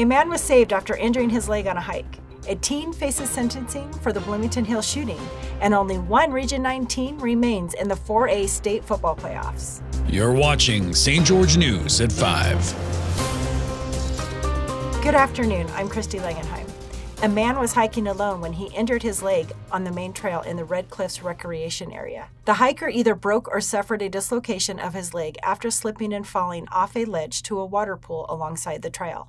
A man was saved after injuring his leg on a hike. A teen faces sentencing for the Bloomington Hill shooting, and only one Region 9 team remains in the 4A state football playoffs. You're watching St. George News at 5. Good afternoon, I'm Christy Langenheim. A man was hiking alone when he injured his leg on the main trail in the Red Cliffs recreation area. The hiker either broke or suffered a dislocation of his leg after slipping and falling off a ledge to a water pool alongside the trail.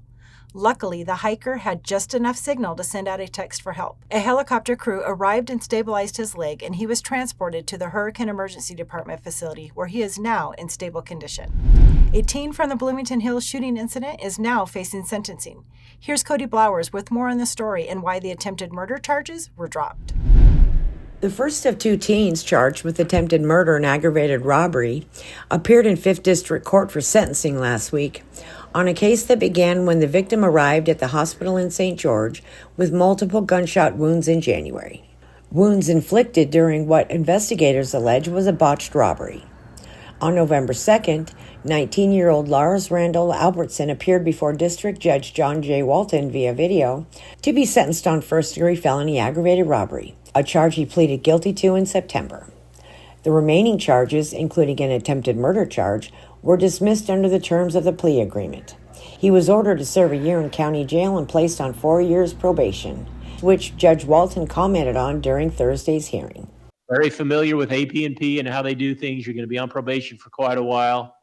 Luckily, the hiker had just enough signal to send out a text for help. A helicopter crew arrived and stabilized his leg, and he was transported to the Hurricane Emergency Department facility, where he is now in stable condition. A teen from the Bloomington Hill shooting incident is now facing sentencing. Here's Cody Blowers with more on the story and why the attempted murder charges were dropped. The first of two teens charged with attempted murder and aggravated robbery appeared in 5th District Court for sentencing last week on a case that began when the victim arrived at the hospital in St. George with multiple gunshot wounds in January. Wounds inflicted during what investigators allege was a botched robbery. On November 2nd, 19-year-old Lars Randall Albertson appeared before District Judge John J. Walton via video to be sentenced on first-degree felony aggravated robbery, a charge he pleaded guilty to in September. The remaining charges, including an attempted murder charge, were dismissed under the terms of the plea agreement. He was ordered to serve a year in county jail and placed on 4 years probation, which Judge Walton commented on during Thursday's hearing. Very familiar with AP&P and how they do things. You're going to be on probation for quite a while.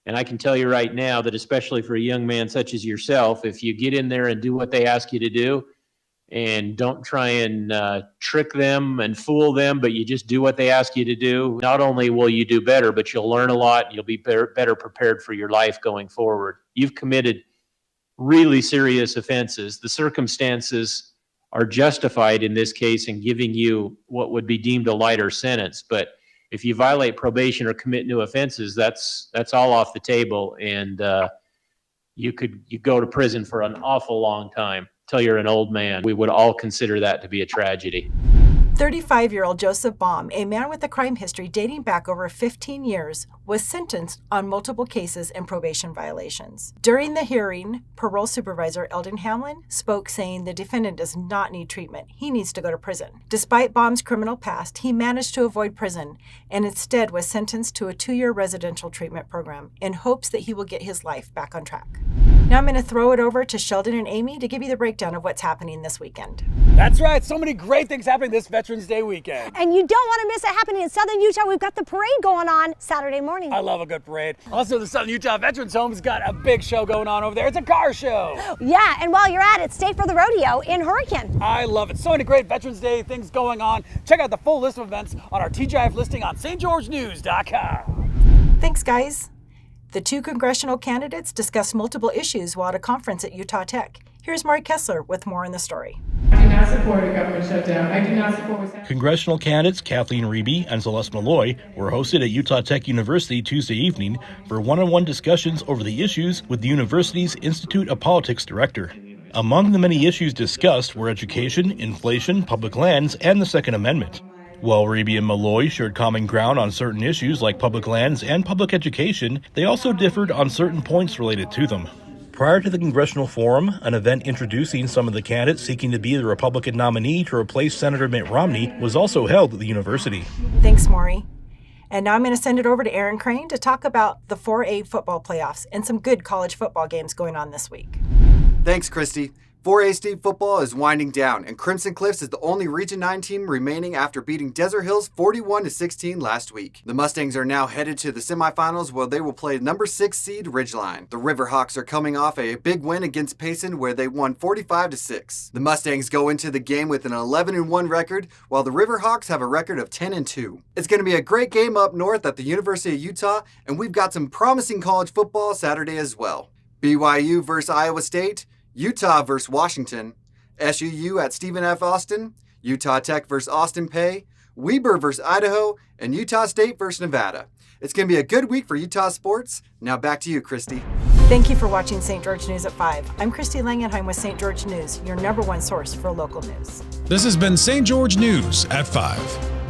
And I can tell you right now that especially for a young man such as yourself, if you get in there and do what they ask you to do and don't try and trick them and fool them, but you just do what they ask you to do, not only will you do better, but you'll learn a lot and you'll be better prepared for your life going forward. You've committed really serious offenses. The circumstances are justified in this case in giving you what would be deemed a lighter sentence. But if you violate probation or commit new offenses, that's all off the table, and you go to prison for an awful long time till you're an old man. We would all consider that to be a tragedy. 35-year-old Joseph Baum, a man with a crime history dating back over 15 years, was sentenced on multiple cases and probation violations. During the hearing, parole supervisor Eldon Hamlin spoke, saying the defendant does not need treatment. He needs to go to prison. Despite Baum's criminal past, he managed to avoid prison and instead was sentenced to a 2-year residential treatment program in hopes that he will get his life back on track. Now I'm going to throw it over to Sheldon and Amy to give you the breakdown of what's happening this weekend. That's right. So many great things happening this Veterans Day weekend. And you don't want to miss it happening in Southern Utah. We've got the parade going on Saturday morning. I love a good parade. Also, the Southern Utah Veterans Home's got a big show going on over there. It's a car show. Yeah, and while you're at it, stay for the rodeo in Hurricane. I love it. So many great Veterans Day things going on. Check out the full list of events on our TGIF listing on stgeorgenews.com. Thanks, guys. The two congressional candidates discussed multiple issues while at a conference at Utah Tech. Here's Mari Kessler with more on the story. I do not support a government shutdown. I do not support what's happening. Congressional candidates Kathleen Reby and Celeste Malloy were hosted at Utah Tech University Tuesday evening for one-on-one discussions over the issues with the university's Institute of Politics director. Among the many issues discussed were education, inflation, public lands, and the Second Amendment. While Reby and Malloy shared common ground on certain issues like public lands and public education, they also differed on certain points related to them. Prior to the Congressional Forum, an event introducing some of the candidates seeking to be the Republican nominee to replace Senator Mitt Romney was also held at the university. Thanks, Maury. And now I'm going to send it over to Aaron Crane to talk about the 4A football playoffs and some good college football games going on this week. Thanks, Christy. 4A state football is winding down, and Crimson Cliffs is the only Region 9 team remaining after beating Desert Hills 41-16 last week. The Mustangs are now headed to the semifinals, where they will play number 6 seed Ridgeline. The Riverhawks are coming off a big win against Payson, where they won 45-6. The Mustangs go into the game with an 11-1 record, while the Riverhawks have a record of 10-2. It's going to be a great game up north at the University of Utah, and we've got some promising college football Saturday as well. BYU versus Iowa State, Utah versus Washington, SUU at Stephen F. Austin, Utah Tech versus Austin Peay, Weber versus Idaho, and Utah State versus Nevada. It's going to be a good week for Utah sports. Now back to you, Christy. Thank you for watching St. George News at 5. I'm Christy Langenheim with St. George News, your #1 source for local news. This has been St. George News at 5.